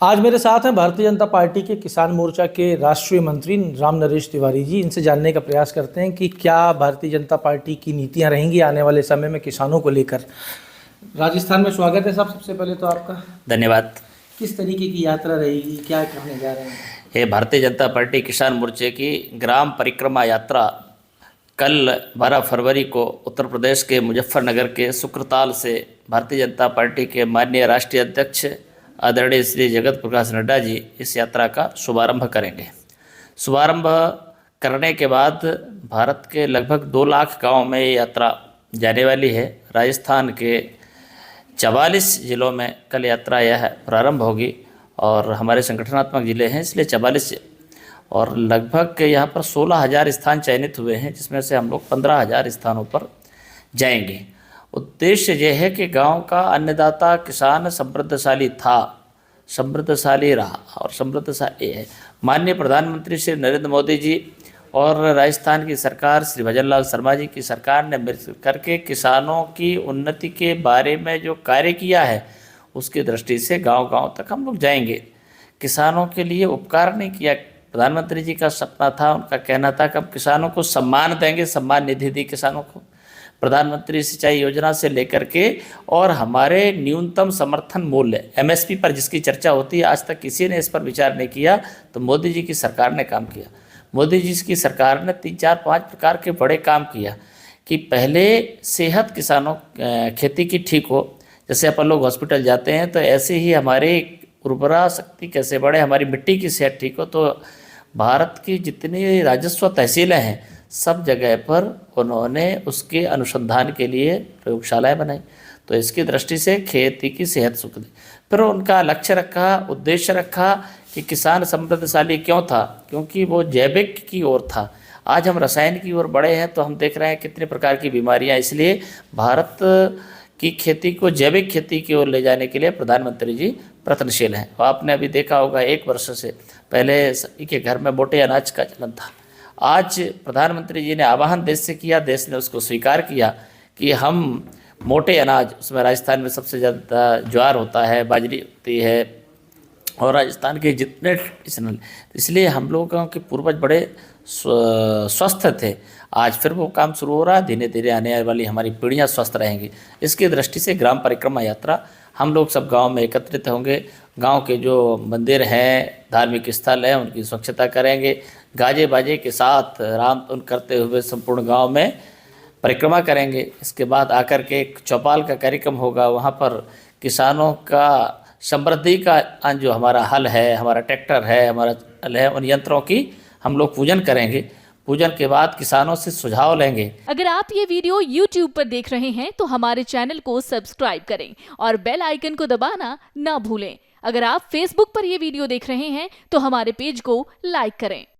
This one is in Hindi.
आज मेरे साथ हैं भारतीय जनता पार्टी के किसान मोर्चा के राष्ट्रीय मंत्री राम नरेश तिवारी जी। इनसे जानने का प्रयास करते हैं कि क्या भारतीय जनता पार्टी की नीतियां रहेंगी आने वाले समय में किसानों को लेकर। राजस्थान में स्वागत है साहब, सबसे पहले तो आपका। धन्यवाद। किस तरीके की यात्रा रहेगी, क्या करने जा रहे हैं? ये भारतीय जनता पार्टी किसान मोर्चे की ग्राम परिक्रमा यात्रा कल 12 फरवरी को उत्तर प्रदेश के मुजफ्फरनगर के सुक्रताल से भारतीय जनता पार्टी के माननीय राष्ट्रीय अध्यक्ष आदरणीय श्री जगत प्रकाश नड्डा जी इस यात्रा का शुभारंभ करेंगे। शुभारंभ करने के बाद भारत के लगभग 2 लाख गाँव में ये यात्रा जाने वाली है। राजस्थान के 44 जिलों में कल यात्रा यह प्रारंभ होगी और हमारे संगठनात्मक जिले हैं इसलिए 44 और लगभग यहाँ पर 16,000 स्थान चयनित हुए हैं, जिसमें से हम लोग 15,000 स्थानों पर जाएंगे। उद्देश्य यह है कि गांव का अन्नदाता किसान समृद्धशाली था, समृद्धशाली रहा और समृद्धशाली है। माननीय प्रधानमंत्री श्री नरेंद्र मोदी जी और राजस्थान की सरकार श्री भजनलाल शर्मा जी की सरकार ने मिल करके किसानों की उन्नति के बारे में जो कार्य किया है उसकी दृष्टि से गांव-गांव तक हम लोग जाएंगे। किसानों के लिए उपकार नहीं किया। प्रधानमंत्री जी का सपना था, उनका कहना था कि हम किसानों को सम्मान देंगे, सम्मान निधि दी किसानों को। प्रधानमंत्री सिंचाई योजना से लेकर के और हमारे न्यूनतम समर्थन मूल्य एमएसपी पर जिसकी चर्चा होती है, आज तक किसी ने इस पर विचार नहीं किया, तो मोदी जी की सरकार ने काम किया। मोदी जी की सरकार ने 3, 4, 5 प्रकार के बड़े काम किया कि पहले सेहत किसानों खेती की ठीक हो। जैसे अपन लोग हॉस्पिटल जाते हैं तो ऐसे ही हमारी उर्वरा शक्ति कैसे बढ़े, हमारी मिट्टी की सेहत ठीक हो। तो भारत की जितनी राजस्व तहसीलें हैं सब जगह पर उन्होंने उसके अनुसंधान के लिए प्रयोगशालाएं बनाई। तो इसकी दृष्टि से खेती की सेहत सुख दी। फिर उनका लक्ष्य रखा, उद्देश्य रखा कि किसान समृद्धशाली क्यों था, क्योंकि वो जैविक की ओर था। आज हम रसायन की ओर बढ़े हैं तो हम देख रहे हैं कितने प्रकार की बीमारियां। इसलिए भारत की खेती को जैविक खेती की ओर ले जाने के लिए प्रधानमंत्री जी प्रयत्नशील हैं। आपने अभी देखा होगा 1 वर्ष से पहले सभी के घर में मोटे अनाज का चलन था। आज प्रधानमंत्री जी ने आह्वान देश से किया, देश ने उसको स्वीकार किया कि हम मोटे अनाज, उसमें राजस्थान में सबसे ज़्यादा ज्वार होता है, बाजरी होती है और राजस्थान के जितने ट्रेडिशनल, इसलिए हम लोगों के पूर्वज बड़े स्वस्थ थे। आज फिर वो काम शुरू हो रहा है, धीरे धीरे आने वाली हमारी पीढ़ियाँ स्वस्थ रहेंगी। इसकी दृष्टि से ग्राम परिक्रमा यात्रा हम लोग सब गांव में एकत्रित होंगे। गांव के जो मंदिर हैं, धार्मिक स्थल हैं, उनकी स्वच्छता करेंगे। गाजे बाजे के साथ राम धुन करते हुए संपूर्ण गांव में परिक्रमा करेंगे। इसके बाद आकर के एक चौपाल का कार्यक्रम होगा। वहाँ पर किसानों का समृद्धि का जो हमारा हल है, हमारा ट्रैक्टर है, हमारा हल है, उन यंत्रों की हम लोग पूजन करेंगे। पूजन के बाद किसानों से सुझाव लेंगे। अगर आप ये वीडियो YouTube पर देख रहे हैं तो हमारे चैनल को सब्सक्राइब करें और बेल आइकन को दबाना ना भूलें। अगर आप Facebook पर ये वीडियो देख रहे हैं तो हमारे पेज को लाइक करें।